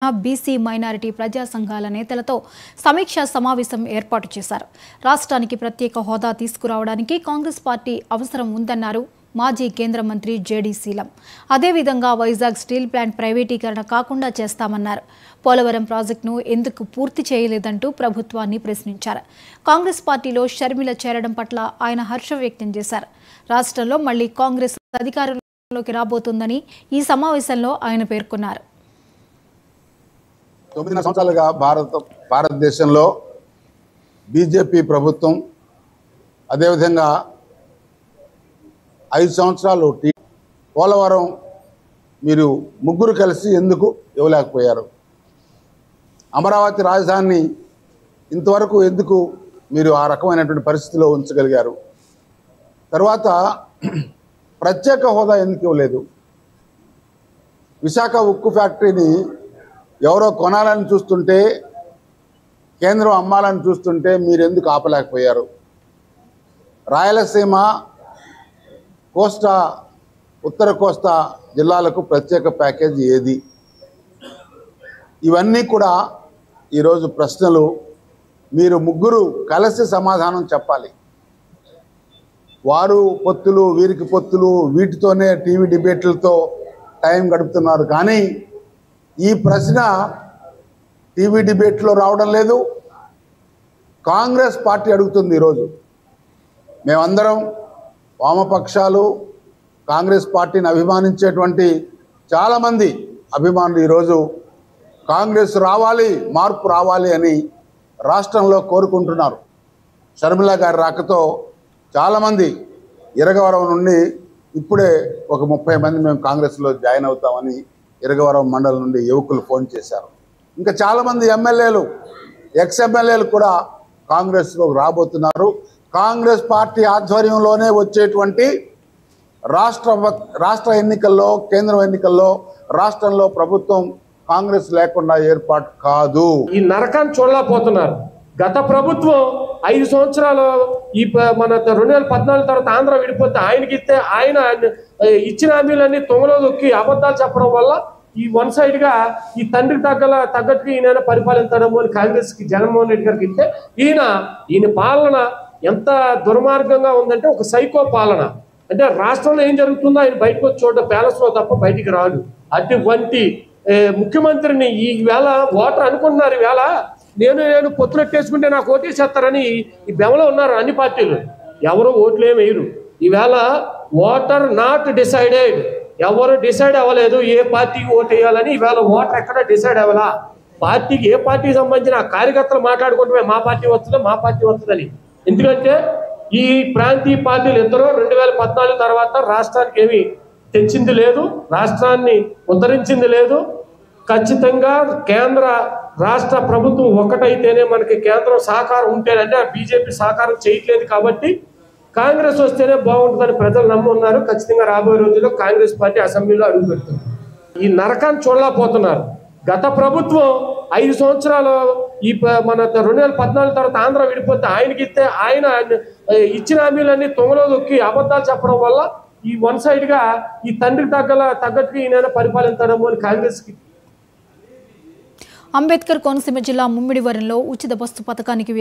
BC minority ప్రజా సంఘాల నేతలతో సమీక్షా సమావేశం ఏర్పాటు చేశారు. రాష్ట్రానికి ప్రత్యేక హోదా తీసుకురావడానికి కాంగ్రెస్ పార్టీ అవసరం ఉందన్నారు మాజీ కేంద్ర మంత్రి జేడీ శీలం. అదేవిధంగా వైజాగ్ స్టీల్ ప్లాంట్ ప్రైవేటీకరణ కాకుండా చేస్తామన్నారు. పోలవరం ప్రాజెక్టును ఎందుకు పూర్తి చేయలేదంటూ ప్రభుత్వాన్ని ప్రశ్నించారు. కాంగ్రెస్ పార్టీలో షర్మిల చేరడం పట్ల ఆయన హర్షం వ్యక్తం చేశారు. రాష్ట్రంలో మళ్లీ కాంగ్రెస్ అధికారంలోకి రాబోతుందని ఈ సమావేశంలో ఆయన పేర్కొన్నారు. 9 సంవత్సరాలుగా భారతదేశంలో బీజేపీ ప్రభుత్వం, అదేవిధంగా 5 సంవత్సరాలు పోలవరం మీరు ముగ్గురు కలిసి ఎందుకు ఇవ్వలేకపోయారు? అమరావతి రాజధానిని ఇంతవరకు ఎందుకు మీరు ఆ రకమైనటువంటి పరిస్థితిలో ఉంచగలిగారు? తర్వాత ప్రత్యేక హోదా ఎందుకు ఇవ్వలేదు? విశాఖ ఉక్కు ఫ్యాక్టరీని ఎవరో కొనాలని చూస్తుంటే, కేంద్రం అమ్మాలని చూస్తుంటే మీరు ఎందుకు ఆపలేకపోయారు? రాయలసీమ, కోస్తా, ఉత్తర కోస్తా జిల్లాలకు ప్రత్యేక ప్యాకేజీ ఏది? ఇవన్నీ కూడా ఈరోజు ప్రశ్నలు. మీరు ముగ్గురు కలిసి సమాధానం చెప్పాలి. వారు పొత్తులు, వీరికి పొత్తులు, వీటితోనే టీవీ డిబేట్లతో టైం గడుపుతున్నారు. కానీ ఈ ప్రశ్న టీవీ డిబేట్లో రావడం లేదు. కాంగ్రెస్ పార్టీ అడుగుతుంది. ఈరోజు మేమందరం వామపక్షాలు, కాంగ్రెస్ పార్టీని అభిమానించేటువంటి చాలామంది అభిమానులు ఈరోజు కాంగ్రెస్ రావాలి, మార్పు రావాలి అని రాష్ట్రంలో కోరుకుంటున్నారు. షర్మిల గారి రాకతో చాలామంది ఇరగవరం నుండి ఇప్పుడే ఒక 30 మంది మేము కాంగ్రెస్లో జాయిన్ అవుతామని ఇరగవరం మండలం నుండి యువకులు ఫోన్ చేశారు. ఇంకా చాలామంది ఎమ్మెల్యేలు, ఎక్స్ఎమ్మెల్యేలు కూడా కాంగ్రెస్లో రాబోతున్నారు. కాంగ్రెస్ పార్టీ ఆధ్వర్యంలోనే వచ్చేటువంటి రాష్ట్ర ఎన్నికల్లో, కేంద్రం ఎన్నికల్లో రాష్ట్రంలో ప్రభుత్వం కాంగ్రెస్ లేకుండా ఏర్పాటు కాదు. ఈ నరకాన్ని చూడలేకపోతున్నారు. గత ప్రభుత్వం 5 సంవత్సరాలు మన 2014 తర్వాత ఆంధ్ర విడిపోతే ఆయనకి ఇస్తే ఆయన ఇచ్చిన హామీలన్నీ తొంగలో దొక్కి అబద్ధాలు చెప్పడం వల్ల ఈ వన్ సైడ్ గా ఈ తండ్రికి తగ్గట్టుగా ఈయన పరిపాలించడము అని కాంగ్రెస్కి జగన్మోహన్ రెడ్డి గారికి ఇస్తే ఈయన పాలన ఎంత దుర్మార్గంగా ఉందంటే ఒక సైకో పాలన. అంటే రాష్ట్రంలో ఏం జరుగుతుందో ఆయన బయటకు వచ్చి చూడడం ప్యాలెస్ లో తప్ప బయటికి రాడు. అటువంటి ముఖ్యమంత్రిని ఈ వేళ ఓటర్ అనుకుంటున్నారు. ఈ వేళ నేను పొత్తులెట్టేసుకుంటే నాకు ఓటేసేస్తారని ఈ బెమలో ఉన్నారు అన్ని పార్టీలు. ఎవరు ఓట్లేం వేయరు. ఈవేళ ఓటర్ నాట్ డిసైడెడ్, ఎవరు డిసైడ్ అవ్వలేదు ఏ పార్టీకి ఓటు వేయాలని. ఈవేళ ఓటర్ ఎక్కడ డిసైడ్ అవ్వాలా? పార్టీకి, ఏ పార్టీకి సంబంధించిన కార్యకర్తలు మాట్లాడుకుంటే మా పార్టీ వస్తుందని. ఎందుకంటే ఈ ప్రాంతీయ పార్టీలు ఇద్దరు 2014 తర్వాత రాష్ట్రానికి ఏమి తెచ్చింది లేదు, రాష్ట్రాన్ని ఉద్ధరించింది లేదు. ఖచ్చితంగా కేంద్ర రాష్ట్ర ప్రభుత్వం ఒకటైతేనే మనకి కేంద్రం సహకారం ఉంటేనంటే బీజేపీ సహకారం చేయట్లేదు. కాబట్టి కాంగ్రెస్ వస్తేనే బాగుంటుందని ప్రజలు నమ్మున్నారు. ఖచ్చితంగా రాబోయే రోజుల్లో కాంగ్రెస్ పార్టీ అసెంబ్లీలో అడుగు పెడుతుంది. ఈ నరకాన్ని చూడలేకపోతున్నారు. గత ప్రభుత్వం 5 సంవత్సరాలు మన 2014 తర్వాత ఆంధ్ర విడిపోతే ఆయనకి ఇస్తే ఆయన ఇచ్చిన హామీలన్నీ తొంగలో దొక్కి అబద్ధాలు చెప్పడం వల్ల ఈ వన్ సైడ్ గా ఈ తండ్రికి తగ్గట్టుగా ఈయన పరిపాలించడము అని కాంగ్రెస్కి. అంబేద్కర్ కోనసీమ జిల్లా ముమ్మిడివరంలో ఉచిత బస్సు పథకానికి